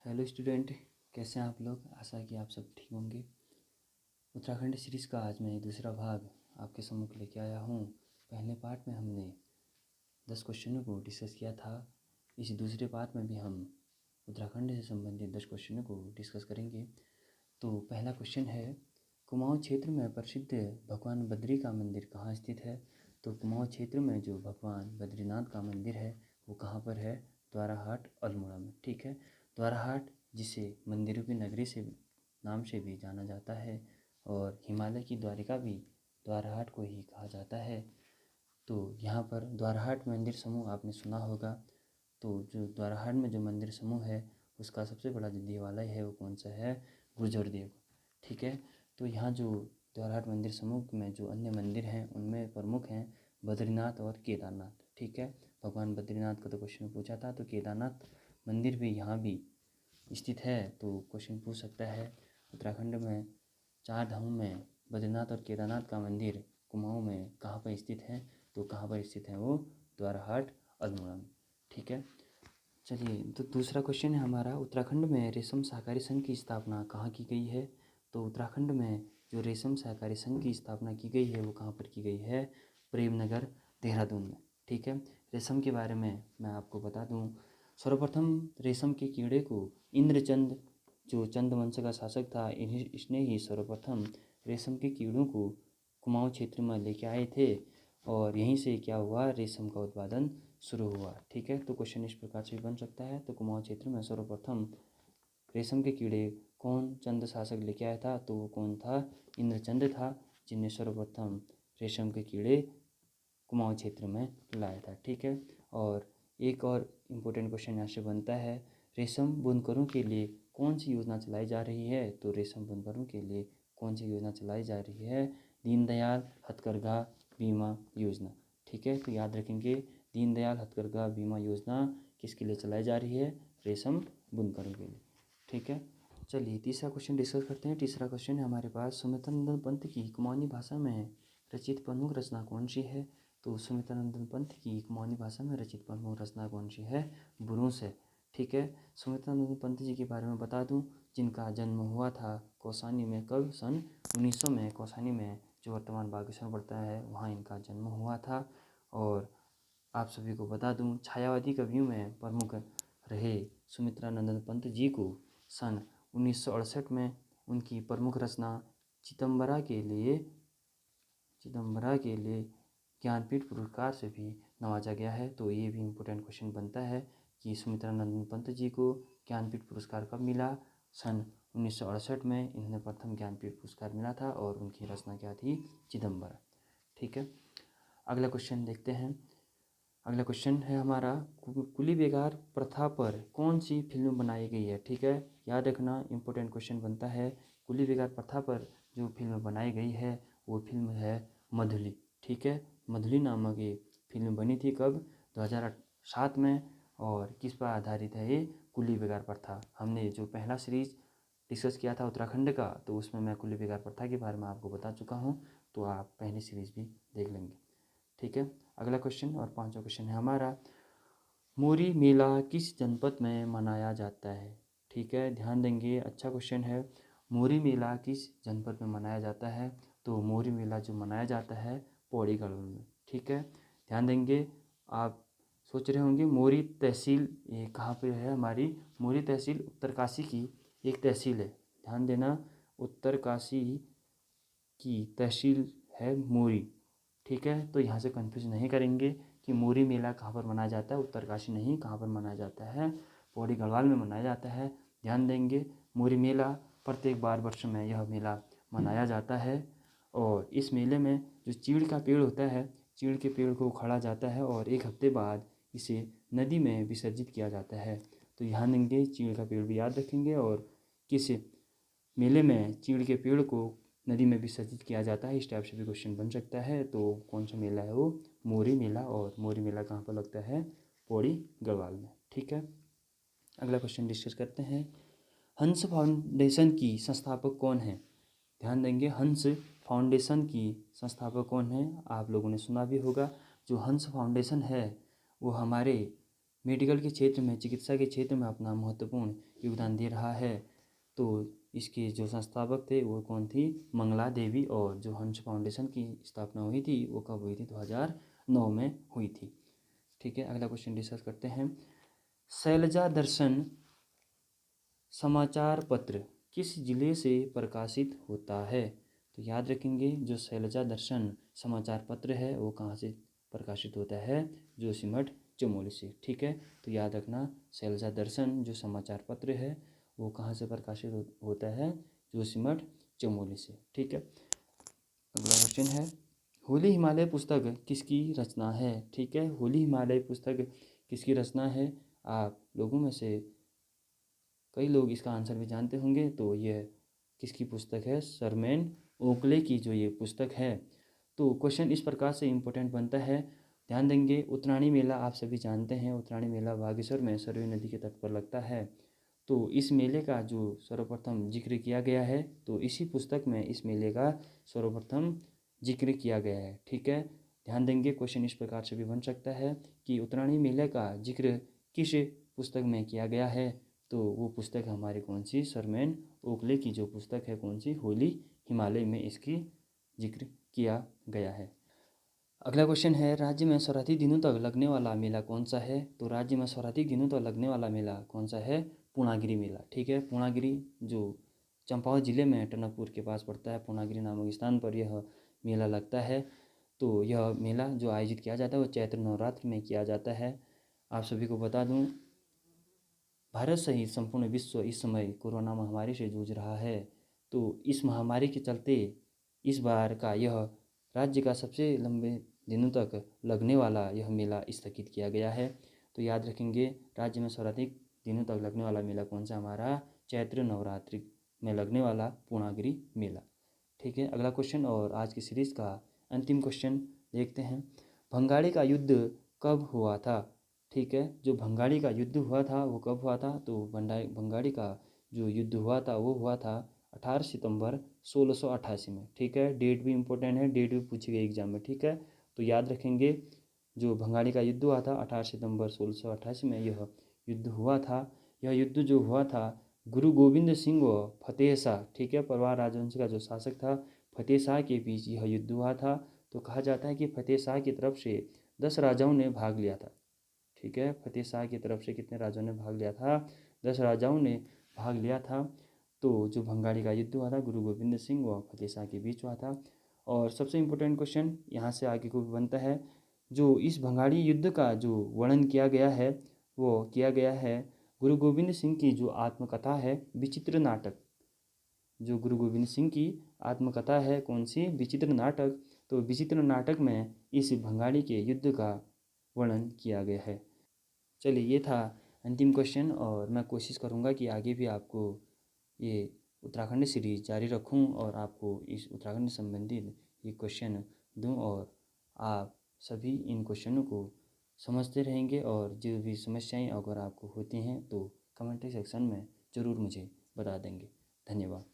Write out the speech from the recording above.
Hello student, कैसे हैं आप लोग। आशा है कि आप सब ठीक होंगे। उत्तराखंड सीरीज़ का आज मैं दूसरा भाग आपके सम्मुख लेके आया हूँ। पहले पार्ट में हमने 10 क्वेश्चनों को डिस्कस किया था। इस दूसरे पार्ट में भी हम उत्तराखंड से संबंधित 10 क्वेश्चनों को डिस्कस करेंगे। तो पहला क्वेश्चन है, कुमाऊँ क्षेत्र में प्रसिद्ध भगवान बद्री का मंदिर कहाँ स्थित है। तो कुमाऊँ क्षेत्र में जो भगवान बद्रीनाथ का मंदिर है वो कहाँ पर है, द्वाराहाट अल्मोड़ा में। ठीक है, द्वाराहाट जिसे मंदिरों की नगरी से नाम से भी जाना जाता है और हिमालय की द्वारिका भी द्वाराहाट को ही कहा जाता है। तो यहाँ पर द्वाराहाट मंदिर समूह आपने सुना होगा। तो जो द्वाराहाट में जो मंदिर समूह है उसका सबसे बड़ा जो देवालय है वो कौन सा है, गुर्जर देव। ठीक है, तो यहाँ जो द्वाराहाट मंदिर समूह में जो अन्य मंदिर हैं उनमें प्रमुख हैं बद्रीनाथ और केदारनाथ। ठीक है, भगवान बद्रीनाथ का तो क्वेश्चन पूछा था, तो केदारनाथ मंदिर भी यहाँ भी स्थित है। तो क्वेश्चन पूछ सकता है, उत्तराखंड में 4 धामों में बद्रीनाथ और केदारनाथ का मंदिर कुमाऊँ में कहाँ पर स्थित है। तो कहाँ पर स्थित है वो, द्वाराहाट अल्मोड़ा में। ठीक है, चलिए तो दूसरा क्वेश्चन है हमारा, उत्तराखंड में रेशम सहकारी संघ की स्थापना कहाँ की गई है। तो उत्तराखंड में जो रेशम सहकारी संघ की स्थापना की गई है वो कहाँ पर की गई है, प्रेमनगर देहरादून में। ठीक है, रेशम के बारे में मैं आपको बता दूं, सर्वप्रथम रेशम के कीड़े को इंद्रचंद जो चंद वंश का शासक था इसने ही सर्वप्रथम रेशम के कीड़ों को कुमाऊँ क्षेत्र में लेके आए थे और यहीं से क्या हुआ, रेशम का उत्पादन शुरू हुआ। ठीक है, तो क्वेश्चन इस प्रकार से बन सकता है। तो कुमाऊँ क्षेत्र में सर्वप्रथम रेशम के कीड़े कौन चंद शासक लेके आया था, तो वो कौन था, इंद्रचंद था, जिनने सर्वप्रथम रेशम के कीड़े कुमाऊँ क्षेत्र में लाया था। ठीक है, और एक और इम्पोर्टेंट क्वेश्चन यहाँ से बनता है, रेशम बुनकरों के लिए कौन सी योजना चलाई जा रही है। तो रेशम बुनकरों के लिए कौन सी योजना चलाई जा रही है, दीनदयाल हथकरघा बीमा योजना। ठीक है, तो याद रखेंगे, दीनदयाल हथकरघा बीमा योजना किसके लिए चलाई जा रही है, रेशम बुनकरों के लिए। ठीक है, चलिए तीसरा क्वेश्चन डिस्कस करते हैं। तीसरा क्वेश्चन है हमारे पास, सुमित्रानंदन पंत की कुमाऊनी भाषा में रचित प्रमुख रचना कौन सी है। तो सुमित्रानंदन पंत की कुमाऊनी भाषा में रचित प्रमुख रचना कौन सी है, बुरुंश है। ठीक है, सुमित्रानंदन पंत जी के बारे में बता दूं, जिनका जन्म हुआ था कौसानी में, कब, सन 1900 में। कौसानी में जो वर्तमान बागेश्वर पड़ता है वहाँ इनका जन्म हुआ था। और आप सभी को बता दूं, छायावादी कवियों में प्रमुख रहे सुमित्रानंदन पंत जी को सन 1968 में उनकी प्रमुख रचना चिदम्बरा के लिए ज्ञानपीठ पुरस्कार से भी नवाजा गया है। तो ये भी इम्पोर्टेंट क्वेश्चन बनता है कि सुमित्रानंदन पंत जी को ज्ञानपीठ पुरस्कार कब मिला, सन 1968 में इन्हें प्रथम ज्ञानपीठ पुरस्कार मिला था और उनकी रचना क्या थी, चिदम्बरा। ठीक है, अगला क्वेश्चन देखते हैं। अगला क्वेश्चन है हमारा, कुली बेगार प्रथा पर कौन सी फिल्म बनाई गई है। ठीक है, याद रखना, इम्पोर्टेंट क्वेश्चन बनता है। कुली बेगार प्रथा पर जो फिल्म बनाई गई है वो फिल्म है मधुली। ठीक है, मधुली नामक ये फिल्म बनी थी कब, 2007 में। और किस पर आधारित है ये, कुली बेगार प्रथा। हमने जो पहला सीरीज डिस्कस किया था उत्तराखंड का, तो उसमें मैं कुली बेगार प्रथा के बारे में आपको बता चुका हूँ, तो आप पहली सीरीज भी देख लेंगे। ठीक है, अगला क्वेश्चन और पांचवा क्वेश्चन है हमारा, मोरी मेला किस जनपद में मनाया जाता है। ठीक है, ध्यान देंगे, अच्छा क्वेश्चन है। मोरी मेला किस जनपद में मनाया जाता है। तो मोरी मेला जो मनाया जाता है पौड़ी गढ़वाल में। ठीक है, ध्यान देंगे। आप सोच रहे होंगे मोरी तहसील ये कहाँ पे है, हमारी मोरी तहसील उत्तरकाशी की एक तहसील है। ध्यान देना, उत्तरकाशी की तहसील है मोरी। ठीक है, तो यहाँ से कंफ्यूज नहीं करेंगे कि मोरी मेला कहाँ पर मनाया जाता है, उत्तरकाशी नहीं, कहाँ पर मनाया जाता है, पौड़ी गढ़वाल में मनाया जाता है। ध्यान देंगे, मोरी मेला प्रत्येक 12 वर्ष में यह मेला मनाया जाता है। और इस मेले में जो चीड़ का पेड़ होता है, चीड़ के पेड़ को उखाड़ा जाता है और 1 हफ्ते बाद इसे नदी में विसर्जित किया जाता है। तो ध्यान देंगे, चीड़ का पेड़ भी याद रखेंगे और किस मेले में चीड़ के पेड़ को नदी में विसर्जित किया जाता है, इस टाइप से भी क्वेश्चन बन सकता है। तो कौन सा मेला है वो, मोरी मेला। और मोरी मेला कहाँ पर लगता है, पौड़ी गढ़वाल में। ठीक है, अगला क्वेश्चन डिस्कस करते हैं, हंस फाउंडेशन की संस्थापक कौन है। ध्यान देंगे, हंस फाउंडेशन की संस्थापक कौन है, आप लोगों ने सुना भी होगा। जो हंस फाउंडेशन है वो हमारे मेडिकल के क्षेत्र में, चिकित्सा के क्षेत्र में अपना महत्वपूर्ण योगदान दे रहा है। तो इसके जो संस्थापक थे वो कौन थी? मंगला देवी। और जो हंस फाउंडेशन की स्थापना हुई थी वो कब हुई थी? 2009 में हुई थी। ठीक है, अगला क्वेश्चन डिस्कस करते हैं। शैलजा दर्शन समाचार पत्र किस जिले से प्रकाशित होता है? तो याद रखेंगे, जो शैलजा दर्शन समाचार पत्र है वो कहाँ से प्रकाशित होता है? जोशीमठ चमोली से। ठीक है, तो याद रखना, शैलजा दर्शन जो समाचार पत्र है वो कहाँ से प्रकाशित होता है? जोशीमठ चमोली से। ठीक है, अगला क्वेश्चन है, होली हिमालय पुस्तक किसकी रचना है? ठीक है, होली हिमालय पुस्तक किसकी रचना है? आप लोगों में से कई लोग इसका आंसर भी जानते होंगे। तो यह किसकी पुस्तक है? सरमैन ओकले की जो ये पुस्तक है। तो क्वेश्चन इस प्रकार से इम्पोर्टेंट बनता है, ध्यान देंगे। उत्तरायणी मेला आप सभी जानते हैं, उत्तरायणी मेला बागेश्वर में सरयू नदी के तट पर लगता है। तो इस मेले का जो सर्वप्रथम जिक्र किया गया है, तो इसी पुस्तक में इस मेले का सर्वप्रथम जिक्र किया गया है। ठीक है, ध्यान देंगे, क्वेश्चन इस प्रकार से भी बन सकता है कि उत्तरायणी मेले का जिक्र किस पुस्तक में किया गया है? तो वो पुस्तक हमारी कौन सी? सरमैन ओकले की जो पुस्तक है, कौन सी? होली हिमालय में इसकी जिक्र किया गया है। अगला क्वेश्चन है, राज्य में सर्वाधिक दिनों तक लगने वाला मेला कौन सा है? तो राज्य में सर्वाधिक दिनों तक लगने वाला मेला कौन सा है? पूर्णागिरि मेला। ठीक है, पूर्णागिरि जो चंपावत जिले में टनकपुर के पास पड़ता है, पूर्णागिरि नामक स्थान पर यह मेला लगता है। तो यह मेला जो आयोजित किया जाता है वो चैत्र नवरात्र में किया जाता है। आप सभी को बता दूं, भारत सहित संपूर्ण विश्व इस समय कोरोना महामारी से जूझ रहा है। तो इस महामारी के चलते इस बार का यह राज्य का सबसे लंबे दिनों तक लगने वाला यह मेला स्थगित किया गया है। तो याद रखेंगे, राज्य में सर्वाधिक दिनों तक लगने वाला मेला कौन सा? हमारा चैत्र नवरात्रि में लगने वाला पूर्णागिरि मेला। ठीक है, अगला क्वेश्चन और आज की सीरीज़ का अंतिम क्वेश्चन देखते हैं। भंगाड़ी का युद्ध कब हुआ था? ठीक है, जो भंगाड़ी का युद्ध हुआ था वो कब हुआ था? तो भंगाड़ी का जो युद्ध हुआ था वो हुआ था 18 सितंबर 1688 में। ठीक है, डेट भी इम्पोर्टेंट है, डेट भी पूछी गई एग्जाम में। ठीक है, तो याद रखेंगे, जो भंगाड़ी का युद्ध हुआ था 18 सितंबर 1688 में यह युद्ध हुआ था। यह युद्ध जो हुआ था गुरु गोविंद सिंह व फतेह शाह, ठीक है, परवार राजवंश का जो शासक था फतेह शाह के बीच यह युद्ध हुआ था। तो कहा जाता है कि फतेह शाह की तरफ से 10 राजाओं ने भाग लिया था। ठीक है, फतेह शाह की तरफ से कितने राजाओं ने भाग लिया था? 10 राजाओं ने भाग लिया था। तो जो भंगाड़ी का युद्ध हुआ था गुरु गोविंद सिंह व फतेह शाह के बीच हुआ था। और सबसे इम्पोर्टेंट क्वेश्चन यहाँ से आगे को भी बनता है, जो इस भंगाड़ी युद्ध का जो वर्णन किया गया है वो किया गया है गुरु गोविंद सिंह की जो आत्मकथा है विचित्र नाटक। जो गुरु गोविंद सिंह की आत्मकथा है कौन सी? विचित्र नाटक। तो विचित्र नाटक में इस भंगाड़ी के युद्ध का वर्णन किया गया है। चलिए, ये था अंतिम क्वेश्चन और मैं कोशिश करूँगा कि आगे भी आपको ये उत्तराखंड सीरीज जारी रखूँ और आपको इस उत्तराखंड से संबंधित ये क्वेश्चन दूँ और आप सभी इन क्वेश्चनों को समझते रहेंगे। और जो भी समस्याएं अगर आपको होती हैं तो कमेंट सेक्शन में ज़रूर मुझे बता देंगे। धन्यवाद।